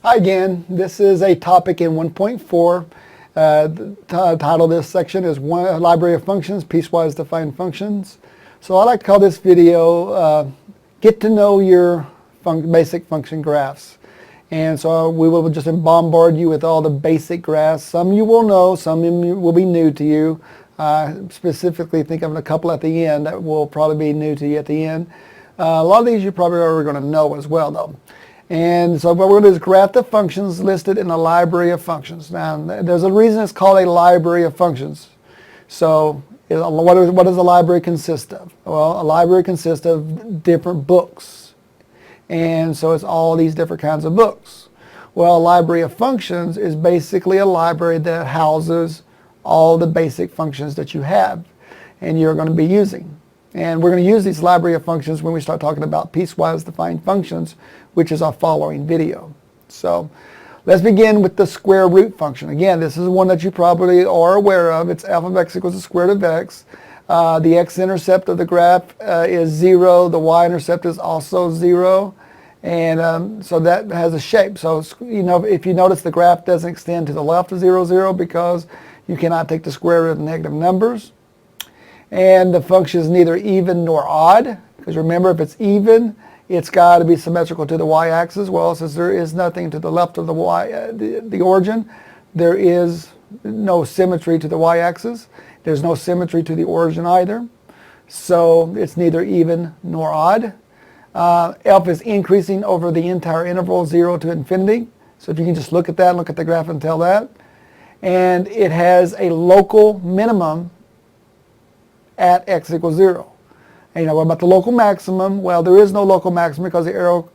Hi again, this is a topic in 1.4. The title of this section is Library of Functions, Piecewise Defined Functions. So I like to call this video Get to Know Your Basic Function Graphs. And so we will just bombard you with all the basic graphs. Some you will know, some will be new to you. Specifically think of a couple at the end that will probably be new to you at the end. A lot of these you probably are going to know as well though. And so what we're going to do is graph the functions listed in a library of functions. Now, there's a reason it's called a library of functions. So what does a library consist of? Well, a library consists of different books. And so it's all these different kinds of books. Well, a library of functions is basically a library that houses all the basic functions that you have and you're going to be using. And we're going to use these library of functions when we start talking about piecewise defined functions, which is our following video. So let's begin with the square root function. Again, this is one that you probably are aware of. It's f of x equals the square root of x. The x-intercept of the graph is 0. The y-intercept is also 0. And so that has a shape. So if you notice, the graph doesn't extend to the left of 0, 0 because you cannot take the square root of negative numbers. And the function is neither even nor odd, because remember, if it's even, it's got to be symmetrical to the y-axis. Well, since there is nothing to the left of the origin, there is no symmetry to the y-axis. There's no symmetry to the origin either. So it's neither even nor odd. F is increasing over the entire interval 0 to infinity. So if you can just look at that, look at the graph and tell that. And it has a local minimum at x equals 0. And what about the local maximum? Well, there is no local maximum because the arrow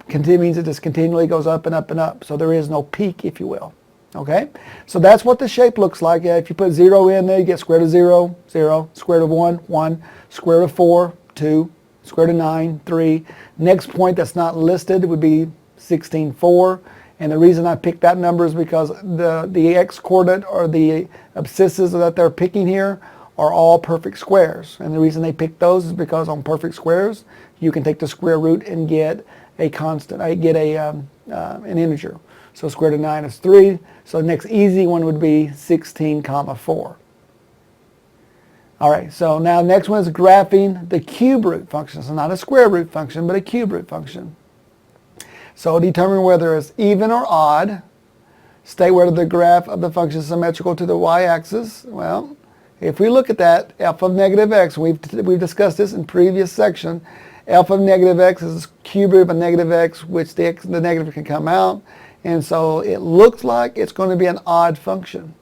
means it just continually goes up and up and up. So there is no peak, if you will. Okay? So that's what the shape looks like. If you put 0 in there, you get square root of 0, 0, square root of 1, 1, square root of 4, 2, square root of 9, 3. Next point that's not listed would be 16, 4. And the reason I picked that number is because the x-coordinate or the abscisses that they're picking here are all perfect squares. And the reason they pick those is because on perfect squares, you can take the square root and get a constant, an integer. So square root of 9 is 3. So the next easy one would be 16, 4. All right, so now next one is graphing the cube root function. So not a square root function, but a cube root function. So determine whether it's even or odd. State whether the graph of the function is symmetrical to the y-axis. Well, if we look at that, f of negative x, we've discussed this in previous section, f of negative x is cube root of a negative x, which the negative can come out. And so it looks like it's going to be an odd function,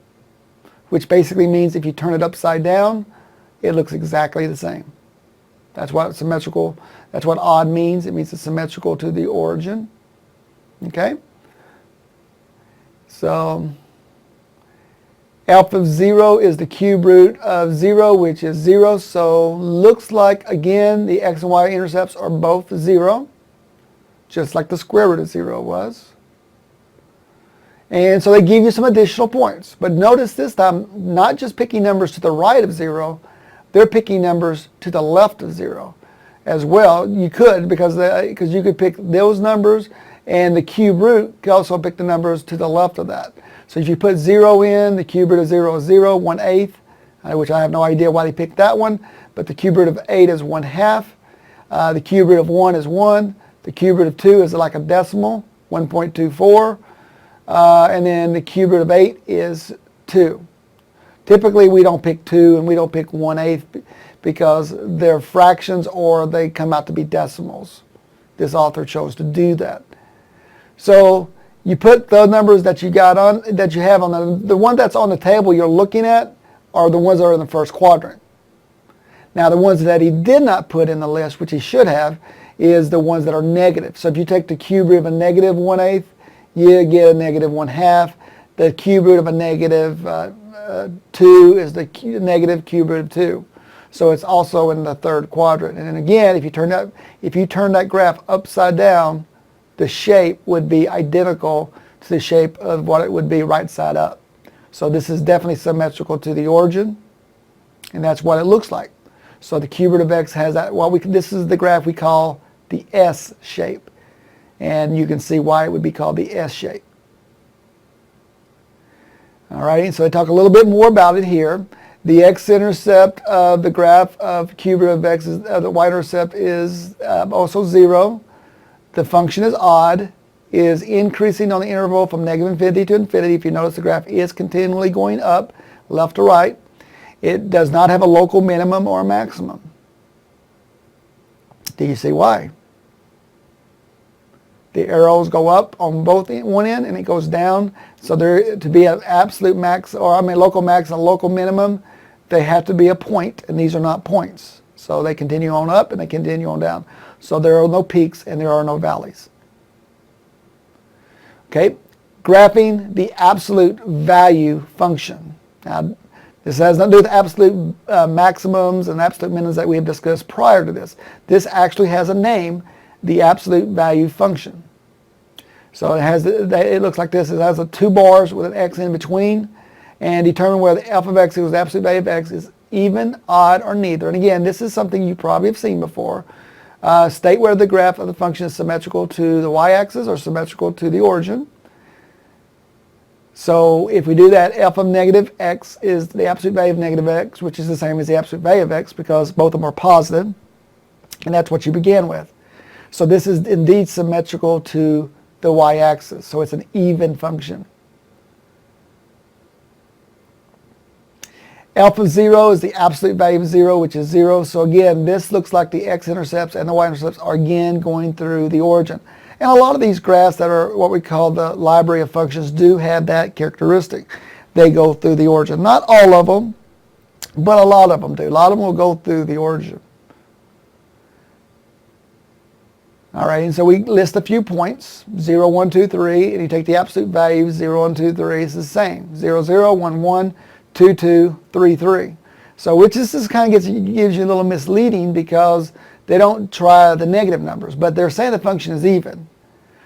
which basically means if you turn it upside down, it looks exactly the same. That's what symmetrical, that's what odd means. It means it's symmetrical to the origin. Okay? So f of 0 is the cube root of 0, which is 0. So looks like, again, the x and y intercepts are both 0, just like the square root of 0 was. And so they give you some additional points. But notice this time, not just picking numbers to the right of 0, they're picking numbers to the left of 0 as well. You could, because you could pick those numbers, and the cube root could also pick the numbers to the left of that. So if you put 0 in, the cube root of 0 is 0, 1/8, which I have no idea why they picked that one, but the cube root of 8 is 1/2. The cube root of 1 is 1. The cube root of 2 is like a decimal, 1.24. And then the cube root of 8 is 2. Typically we don't pick 2 and we don't pick 1/8 because they're fractions or they come out to be decimals. This author chose to do that. So you put the numbers that you have on the one that's on the table you're looking at are the ones that are in the first quadrant. Now the ones that he did not put in the list, which he should have, is the ones that are negative. So if you take the cube root of a negative 1/8, you get a negative 1/2. The cube root of a negative 2 is the negative cube root of 2. So it's also in the third quadrant. And then again, if you turn that graph upside down, the shape would be identical to the shape of what it would be right side up. So this is definitely symmetrical to the origin, and that's what it looks like. So the cube root of x has that. This is the graph we call the S shape. and you can see why it would be called the S shape. All right, so I talk a little bit more about it here. The x-intercept of the graph of cube root of x, the y-intercept is also 0. The function is odd, is increasing on the interval from negative infinity to infinity. If you notice, the graph is continually going up, left to right. It does not have a local minimum or a maximum. Do you see why? The arrows go up on both one end and it goes down. So there to be an absolute max, or local max and local minimum, they have to be a point, and these are not points. So they continue on up and they continue on down. So there are no peaks and there are no valleys. Okay, graphing the absolute value function. Now, this has nothing to do with absolute maximums and absolute minimums that we have discussed prior to this. This actually has a name, the absolute value function. So it looks like this. It has two bars with an x in between, and determine whether f of x equals the absolute value of x is even, odd, or neither. And again, this is something you probably have seen before. State whether the graph of the function is symmetrical to the y-axis or symmetrical to the origin. So if we do that, f of negative x is the absolute value of negative x, which is the same as the absolute value of x because both of them are positive, and that's what you began with. So this is indeed symmetrical to the y-axis, so it's an even function. F of 0 is the absolute value of 0, which is 0. So again, this looks like the x-intercepts and the y-intercepts are again going through the origin. And a lot of these graphs that are what we call the library of functions do have that characteristic. They go through the origin. Not all of them, but a lot of them do. A lot of them will go through the origin. All right, and so we list a few points, 0, 1, 2, 3, and you take the absolute value, 0, 1, 2, 3, it's the same. 0, 0, 1, 1, 2, 2, 3, 3. So which this kind of gives you a little misleading because they don't try the negative numbers, but they're saying the function is even.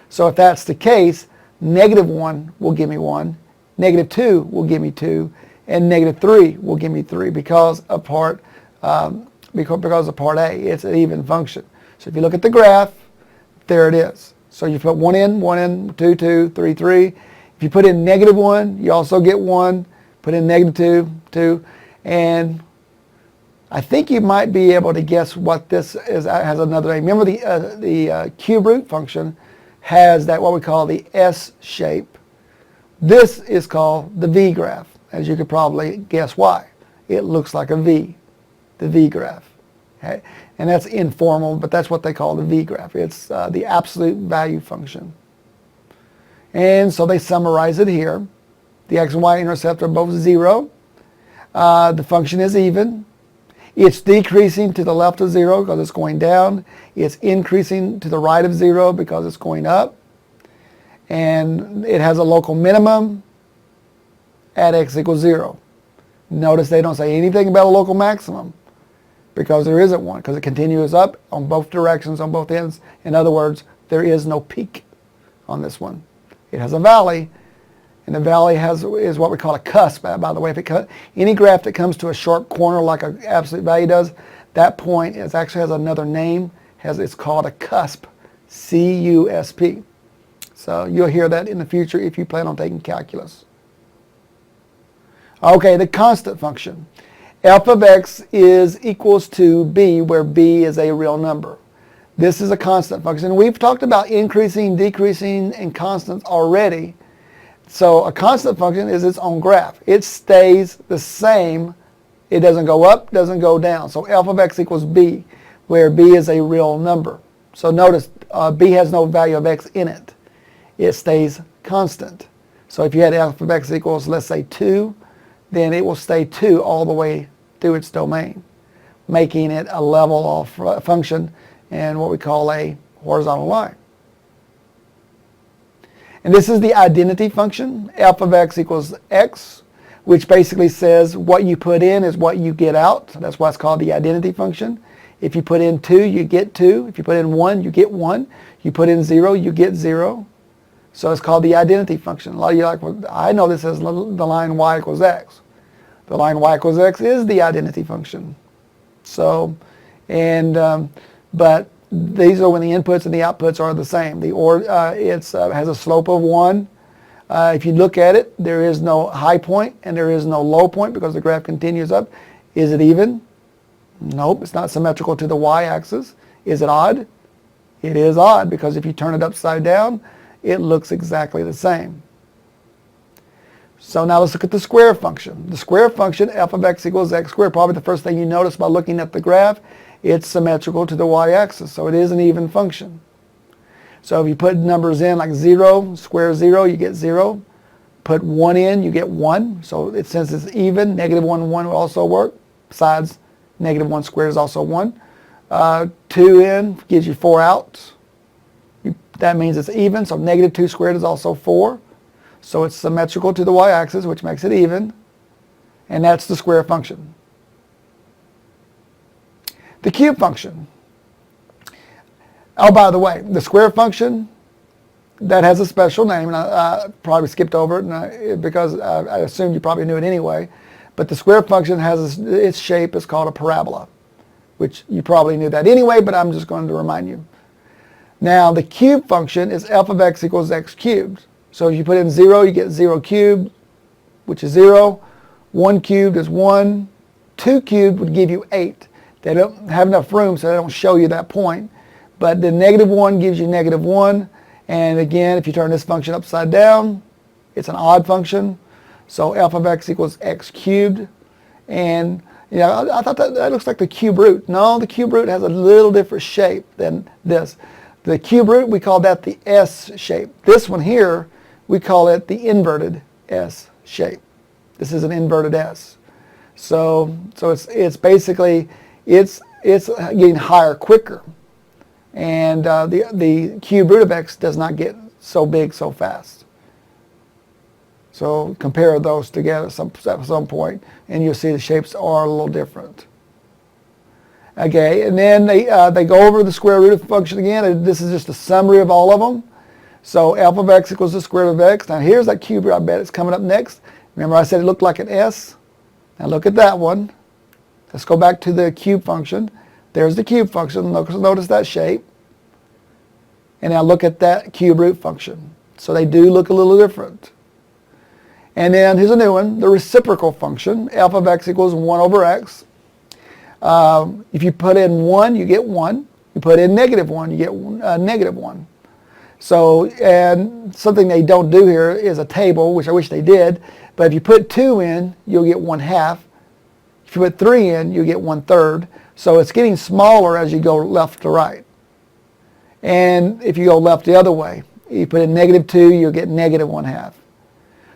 So if that's the case, negative 1 will give me 1, negative 2 will give me 2, and negative 3 will give me 3 because of part A. It's an even function. So if you look at the graph, there it is. So you put 1 in, 2, 2, 3, 3. If you put in negative 1, you also get 1. Put in negative 2, 2, and I think you might be able to guess what this is. Has another name. Remember the cube root function has that what we call the S shape. This is called the V graph, as you could probably guess why. It looks like a V, the V graph. Okay? And that's informal, but that's what they call the V graph. It's the absolute value function. And so they summarize it here. The x and y intercept are both 0. The function is even. It's decreasing to the left of 0 because it's going down. It's increasing to the right of 0 because it's going up. And it has a local minimum at x equals 0. Notice they don't say anything about a local maximum because there isn't one, because it continues up on both directions, on both ends. In other words, there is no peak on this one. It has a valley. And the valley is what we call a cusp. By the way, any graph that comes to a sharp corner like an absolute value does, that point actually has another name. It's called a cusp, C-U-S-P. So you'll hear that in the future if you plan on taking calculus. Okay, the constant function. F of x is equals to b, where b is a real number. This is a constant function. We've talked about increasing, decreasing, and constants already. So a constant function is its own graph. It stays the same. It doesn't go up, doesn't go down. So f of x equals b, where b is a real number. So notice b has no value of x in it. It stays constant. So if you had f of x equals, let's say 2, then it will stay 2 all the way through its domain, making it a level of function and what we call a horizontal line. And this is the identity function, f of x equals x, which basically says what you put in is what you get out. So that's why it's called the identity function. If you put in 2, you get 2. If you put in 1, you get 1. You put in 0, you get 0. So it's called the identity function. A lot of you are like, well, I know this as the line y equals x. The line y equals x is the identity function. So, but these are when the inputs and the outputs are the same. It has a slope of 1. If you look at it, there is no high point and there is no low point because the graph continues up. Is it even? Nope, it's not symmetrical to the y-axis. Is it odd? It is odd because if you turn it upside down, it looks exactly the same. So now let's look at the square function. The square function, f of x equals x squared, probably the first thing you notice by looking at the graph, it's symmetrical to the y-axis, so it is an even function. So if you put numbers in like 0, square 0, you get 0. Put 1 in, you get 1. So since it's even, negative 1, 1 will also work. Besides, negative 1 squared is also 1. 2 in gives you 4 out. That means it's even, so negative 2 squared is also 4. So it's symmetrical to the y-axis, which makes it even. And that's the square function. The cube function. Oh, by the way, the square function, that has a special name, and I probably skipped over it because I assumed you probably knew it anyway. But the square function has its shape is called a parabola, which you probably knew that anyway, but I'm just going to remind you. Now, the cube function is f of x equals x cubed. So if you put in 0, you get 0 cubed, which is 0. 1 cubed is 1. 2 cubed would give you 8. They don't have enough room, so they don't show you that point. But the negative 1 gives you negative 1. And again, if you turn this function upside down, it's an odd function. So f of x equals x cubed. And I thought that looks like the cube root. No, the cube root has a little different shape than this. The cube root, we call that the S shape. This one here, we call it the inverted S shape. This is an inverted S. So it's basically, it's getting higher quicker. And the cube root of x does not get so big so fast. So compare those together at some point, and you'll see the shapes are a little different. Okay, and then they go over the square root of the function again. This is just a summary of all of them. So f of x equals the square root of x. Now here's that cube root. I bet it's coming up next. Remember I said it looked like an S? Now look at that one. Let's go back to the cube function. There's the cube function. Notice that shape. And now look at that cube root function. So they do look a little different. And then here's a new one, the reciprocal function. F of x equals 1 over x. If you put in 1, you get 1. You put in negative 1, you get negative 1. So, and something they don't do here is a table, which I wish they did. But if you put 2 in, you'll get 1/2. If you put 3 in, you get 1/3. So it's getting smaller as you go left to right. And if you go left the other way, you put in negative 2, you'll get negative 1/2.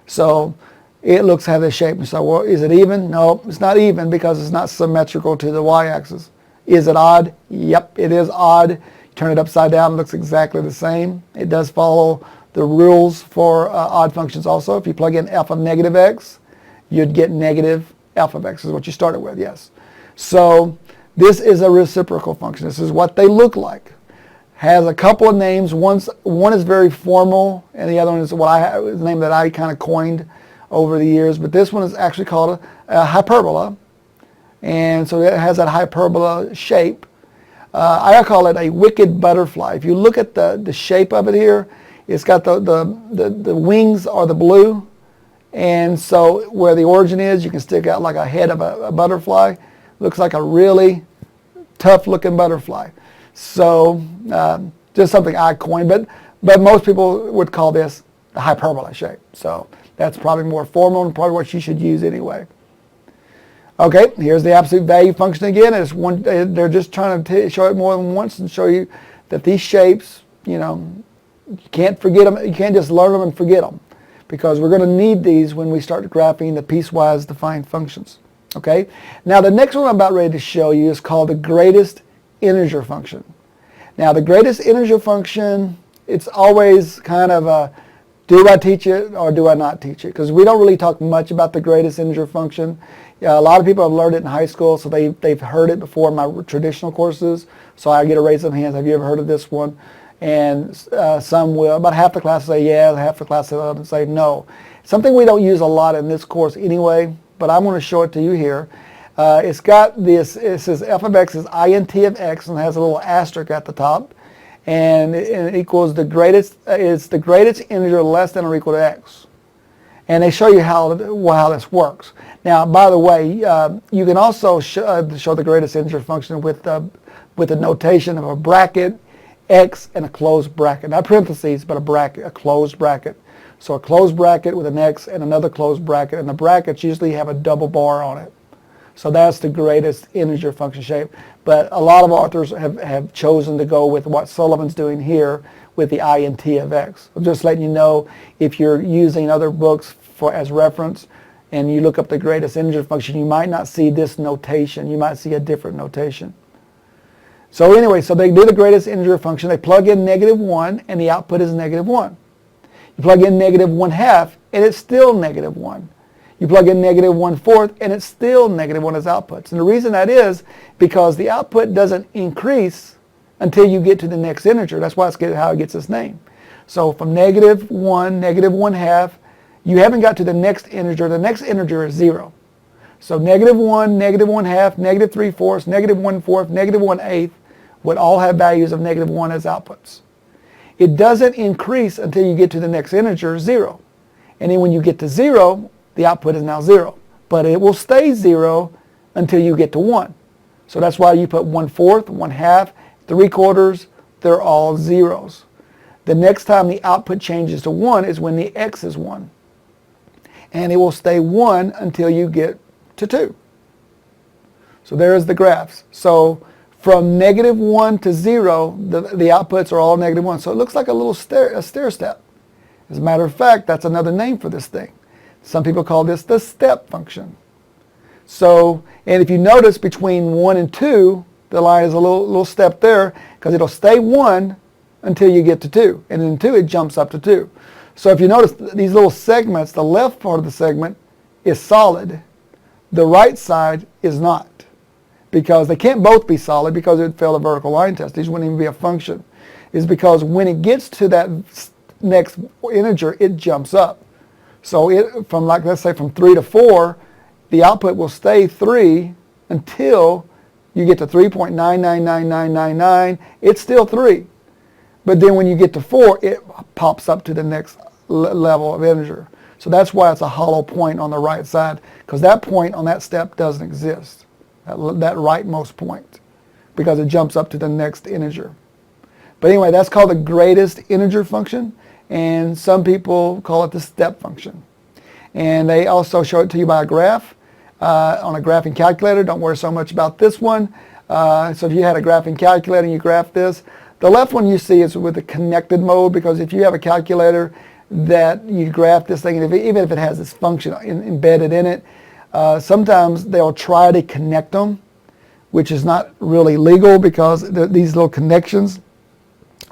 So it looks have this shape. So well, is it even? No, it's not even because it's not symmetrical to the y-axis. Is it odd? Yep, it is odd. Turn it upside down, it looks exactly the same. It does follow the rules for odd functions also. If you plug in f of negative x, you'd get negative f of x is what you started with, yes. So this is a reciprocal function. This is what they look like. Has a couple of names. One is very formal, and the other one is the name that I kind of coined over the years. But this one is actually called a hyperbola, and so it has that hyperbola shape. I call it a wicked butterfly. If you look at the shape of it here, it's got the wings are the blue, and so where the origin is, you can stick out like a head of a butterfly. Looks like a really tough-looking butterfly. So just something I coined, but most people would call this the hyperbola shape. So that's probably more formal and probably what you should use anyway. Okay, here's the absolute value function again. They're just trying to show it more than once and show you that these shapes, you can't forget them. You can't just learn them and forget them, because we're going to need these when we start graphing the piecewise defined functions. Okay, now the next one I'm about ready to show you is called the greatest integer function. Now the greatest integer function, it's always kind of a, do I teach it or do I not teach it? Because we don't really talk much about the greatest integer function. A lot of people have learned it in high school, so they've heard it before in my traditional courses. So I get a raise of hands. Have you ever heard of this one? And some will. About half the class say yeah, half the class will say no. Something we don't use a lot in this course anyway, but I'm going to show it to you here. It's got this, it says f of x is int of x and has a little asterisk at the top. And it equals the greatest, it's the greatest integer less than or equal to x. And they show you how this works. Now, by the way, you can also show the greatest integer function with the notation of a bracket, x, and a closed bracket. Not parentheses, but a bracket, a closed bracket. So a closed bracket with an x and another closed bracket, and the brackets usually have a double bar on it. So that's the greatest integer function shape. But a lot of authors have chosen to go with what Sullivan's doing here with the int of x. I'm just letting you know, if you're using other books as reference and you look up the greatest integer function, you might not see this notation. You might see a different notation. So anyway, so they do the greatest integer function. They plug in -1 and the output is -1. You plug in -1/2 and it's still -1. You plug in -1/4 and it's still -1 as outputs. And the reason that is because the output doesn't increase until you get to the next integer. That's why it's how it gets its name. So from -1, -1/2, you haven't got to the next integer. The next integer is 0. So -1, -1/2, -3/4, -1/4, -1/8 would all have values of -1 as outputs. It doesn't increase until you get to the next integer, 0. And then when you get to 0, the output is now 0. But it will stay 0 until you get to 1. So that's why you put 1/4, 1/2, 3/4, they're all zeros. The next time the output changes to 1 is when the x is 1. And it will stay 1 until you get to 2. So there's the graphs. So from -1 to 0, the outputs are all -1. So it looks like a little stair step. As a matter of fact, that's another name for this thing. Some people call this the step function. So, and if you notice between 1 and 2, the line is a little step there because it'll stay 1 until you get to 2. And in 2, it jumps up to 2. So if you notice these little segments, the left part of the segment is solid. The right side is not. Because they can't both be solid because it would fail the vertical line test. These wouldn't even be a function. It's because when it gets to that next integer, it jumps up. So it, from like, let's say from 3 to 4, the output will stay 3 until you get to 3.999999. It's still 3. But then when you get to 4, it pops up to the next level of integer. So that's why it's a hollow point on the right side, because that point on that step doesn't exist, that rightmost point, because it jumps up to the next integer. But anyway, that's called the greatest integer function, and some people call it the step function. And they also show it to you by a graph on a graphing calculator. Don't worry so much about this one. So if you had a graphing calculator and you graph this, the left one you see is with the connected mode, because if you have a calculator that you graph this thing, and even if it has this function embedded in it, sometimes they'll try to connect them, which is not really legal because these little connections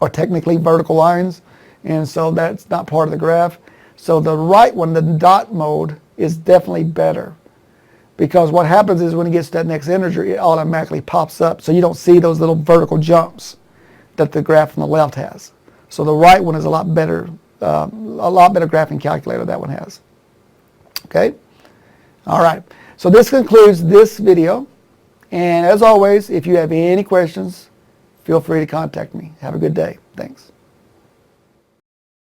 are technically vertical lines, and so that's not part of the graph. So the right one, the dot mode, is definitely better, because what happens is when it gets to that next integer, it automatically pops up, so you don't see those little vertical jumps that the graph on the left has. So the right one is a lot better graphing calculator that one has. Okay? All right. So this concludes this video. And as always, if you have any questions, feel free to contact me. Have a good day. Thanks.